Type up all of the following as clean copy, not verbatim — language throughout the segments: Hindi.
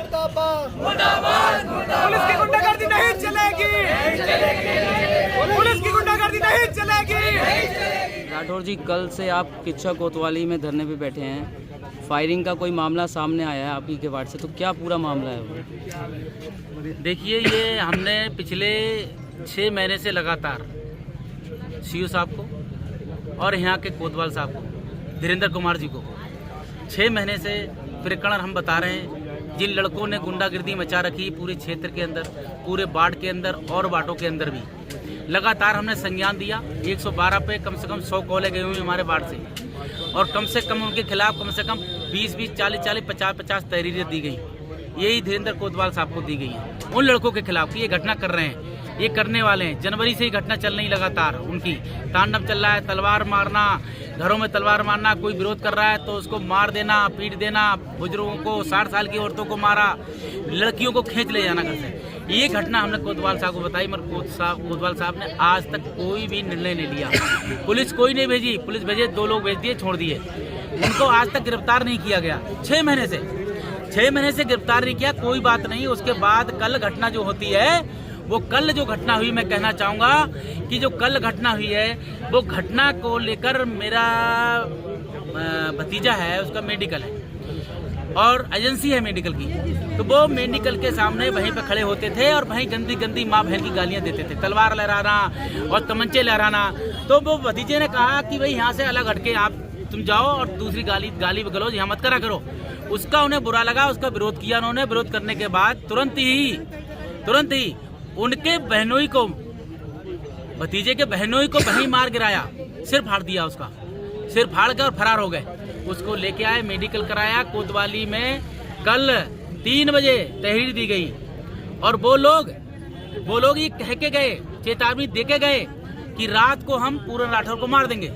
मुर्दाबाद मुर्दाबाद पुलिस की गुंडागर्दी नहीं चलेगी, पुलिस की गुंडागर्दी नहीं चलेगी। राठौर जी, कल से आप किच्छा कोतवाली में धरने पे बैठे हैं, फायरिंग का कोई मामला सामने आया है आपकी के वार्ड से, तो क्या पूरा मामला है वो? देखिए, ये हमने पिछले 6 महीने से लगातार सीओ साहब को और यहाँ के कोतवाल साहब को, धीरेन्द्र कुमार जी को 6 महीने से प्रकरण हम बता रहे हैं। जिन लड़कों ने गुंडागिर्दी मचा रखी पूरे क्षेत्र के अंदर, पूरे वार्ड के अंदर और वार्डों के अंदर भी, लगातार हमने संज्ञान दिया। 112 पे कम से कम 100 कॉलें गई हुई हमारे वार्ड से, और कम से कम उनके खिलाफ कम से कम 20-20, 40-40, 50-50 तहरीरें दी गई। यही धीरेन्द्र कोतवाल साहब को दी गई है। उन लड़कों के खिलाफ ये घटना कर रहे हैं, ये करने वाले हैं। जनवरी से ही घटना चल रही, लगातार उनकी तांडव चल रहा है। तलवार मारना, घरों में तलवार मारना, कोई विरोध कर रहा है तो उसको मार देना, पीट देना, बुजुर्गों को, 60 साल की औरतों को मारा, लड़कियों को खींच ले जाना घर से। ये घटना हमने कोतवाल साहब को बताई, मगर कोतवाल साहब ने आज तक कोई भी निर्णय नहीं लिया। पुलिस कोई नहीं भेजी, पुलिस भेजे 2 लोग भेज दिए, छोड़ दिए। उनको आज तक गिरफ्तार नहीं किया गया। 6 महीने से गिरफ्तार नहीं किया। कोई बात नहीं, उसके बाद कल घटना जो होती है, वो कल जो घटना हुई, मैं कहना चाहूँगा कि जो कल घटना हुई है, वो घटना को लेकर मेरा भतीजा है, उसका मेडिकल है और एजेंसी है मेडिकल की, तो वो मेडिकल के सामने वहीं पे खड़े होते थे और वहीं गंदी गंदी माँ बहन की गालियाँ देते थे, तलवार लहराना और तमंचे लहराना। तो वो भतीजे ने कहा कि भाई यहाँ से अलग हटके आप तुम जाओ और दूसरी गाली गलौज यहाँ मत करा करो। उसका उन्हें बुरा लगा, उसका विरोध किया उन्होंने। विरोध करने के बाद तुरंत ही उनके बहनोई को, भतीजे के बहनोई को वहीं मार गिराया, सिर फाड़ दिया, उसका सिर फाड़ कर और फरार हो गए। उसको लेके आए, मेडिकल कराया। कोतवाली में कल 3 बजे तहरीर दी गई और वो लोग ये कह के गए, चेतावनी दे के गए कि रात को हम पूरन राठौर को मार देंगे।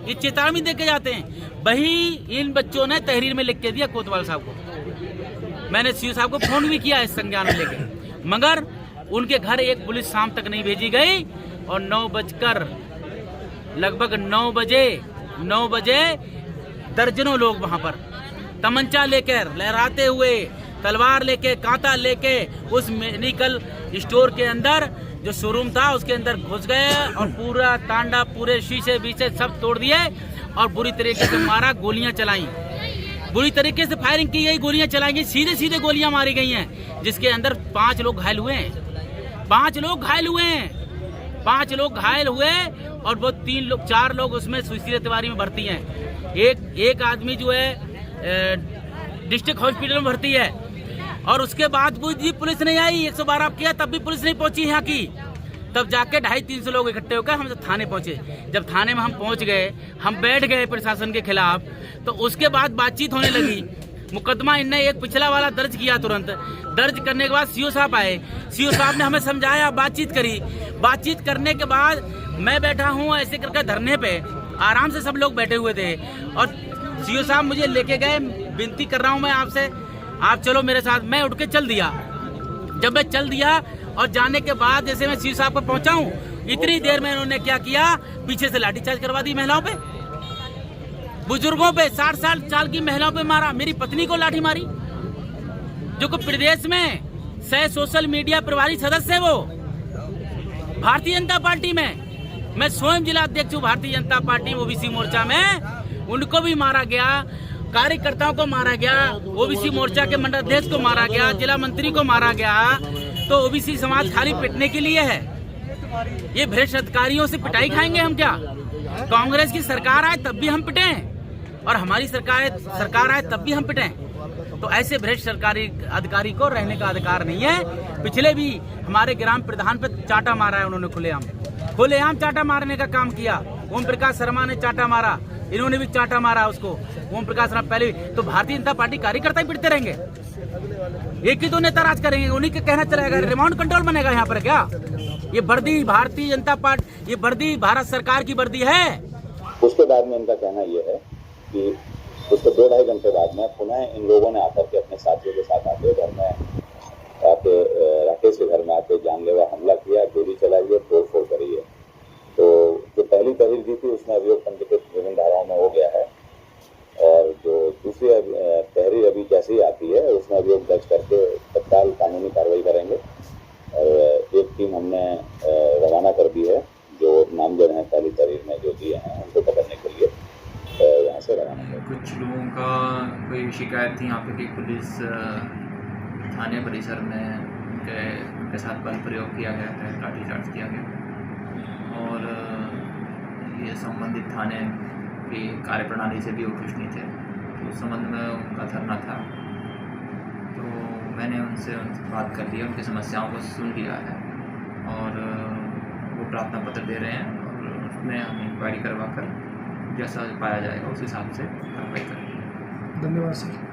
ये चेतावनी दे के जाते हैं। वही इन बच्चों ने तहरीर में लिख के दिया कोतवाल साहब को। मैंने सीओ साहब को फोन भी किया इस संज्ञान में लेके, मगर उनके घर एक पुलिस शाम तक नहीं भेजी गई। और 9 बजे दर्जनों लोग वहां पर तमंचा लेकर, लहराते हुए, तलवार लेके, कांटा लेके उस मेडिकल स्टोर के अंदर, जो शोरूम था उसके अंदर घुस गए और पूरा तांडा, पूरे शीशे बीशे सब तोड़ दिए और बुरी तरीके से मारा। गोलियां चलाई, बुरी तरीके से फायरिंग की गई, गोलियां चलाई गई, सीधे गोलियां मारी गई हैं, जिसके अंदर 5 लोग घायल हुए हैं। 5 लोग घायल हुए और वो 4 लोग उसमें सुशीला तिवारी में भर्ती हैं। एक आदमी जो है डिस्ट्रिक्ट हॉस्पिटल में भर्ती है। और उसके बाद भी पुलिस नहीं आई। 112 किया तब भी पुलिस नहीं पहुंची यहाँ की। तब जाके 250-300 लोग इकट्ठे होकर हम थाने पहुंचे। जब थाने में हम पहुंच गए, हम बैठ गए प्रशासन के खिलाफ, तो उसके बाद बातचीत होने लगी। मुकदमा इनने एक पिछला वाला दर्ज किया। तुरंत दर्ज करने के बाद सीओ साहब आए। सीओ साहब ने हमें समझाया, बातचीत करी। बातचीत करने के बाद मैं बैठा हूँ ऐसे करके धरने पे, आराम से सब लोग बैठे हुए थे। और सीओ साहब मुझे लेके गए, विनती कर रहा हूँ मैं आपसे, आप चलो मेरे साथ। मैं उठ के चल दिया। जब मैं चल दिया और जाने के बाद जैसे मैं सीओ साहब पर पहुंचा हूँ, इतनी देर में इन्होंने क्या किया, पीछे से लाठीचार्ज करवा दी महिलाओं पे, बुजुर्गों पे, 60 साल की महिलाओं पे मारा। मेरी पत्नी को लाठी मारी, जो को प्रदेश में सोशल मीडिया प्रभारी सदस्य है, वो भारतीय जनता पार्टी में, मैं स्वयं जिला अध्यक्ष हूँ भारतीय जनता पार्टी ओबीसी मोर्चा में। उनको भी मारा गया, कार्यकर्ताओं को मारा गया, ओबीसी मोर्चा के मंडल अध्यक्ष को मारा गया, जिला मंत्री को मारा गया। तो ओबीसी समाज खाली पिटने के लिए है? ये भ्रष्ट अधिकारियों से पिटाई खाएंगे हम क्या? कांग्रेस की सरकार आए तब भी हम पिटे और हमारी सरकार आए तब भी हम पिटे। तो ऐसे भ्रष्ट सरकारी अधिकारी को रहने का अधिकार नहीं है। पिछले भी हमारे ग्राम प्रधान पे चाटा मारा है उन्होंने, खुलेआम चाटा मारने का काम किया। ओम प्रकाश शर्मा ने चाटा मारा, इन्होंने भी चाटा मारा उसको। ओम प्रकाश शर्मा पहले, तो भारतीय जनता पार्टी कार्यकर्ता ही पिटते रहेंगे? एक ही तो नेता राज करेंगे, उन्हीं के कहना चलेगा। रिमांड कंट्रोल बनेगा यहाँ पर क्या? ये वर्दी भारतीय जनता पार्टी, ये वर्दी भारत सरकार की वर्दी है। उसके बाद में इनका कहना यह है कि उसके 2-2.5 घंटे बाद में पुनः इन लोगों ने आकर के अपने साथियों के साथ आके घर में आके, राकेश के घर में आके जानलेवा हमला किया, गोली चलाई है, तोड़फोड़ करी है। तो जो पहली तहरीर दी थी उसमें अभियोग पंजीकृत विभिन्न धाराओं में हो गया है, और जो दूसरी तहरीर अभी जैसे ही आती है उसमें अभियोग दर्ज करके कुछ लोगों का कोई शिकायत थी यहाँ पे कि पुलिस थाने परिसर में उनके साथ बल प्रयोग किया गया है, लाठीचार्ज किया गया और ये संबंधित थाने की कार्यप्रणाली से भी वो खुश नहीं थे। तो उस संबंध में उनका धरना था, तो मैंने उनसे बात कर लिया, उनकी समस्याओं को सुन लिया है और वो प्रार्थना पत्र दे रहे हैं और उसमें हम इंक्वायरी करवा कर जैसा पाया जाएगा उस हिसाब से कार्रवाई करेंगे। धन्यवाद सर।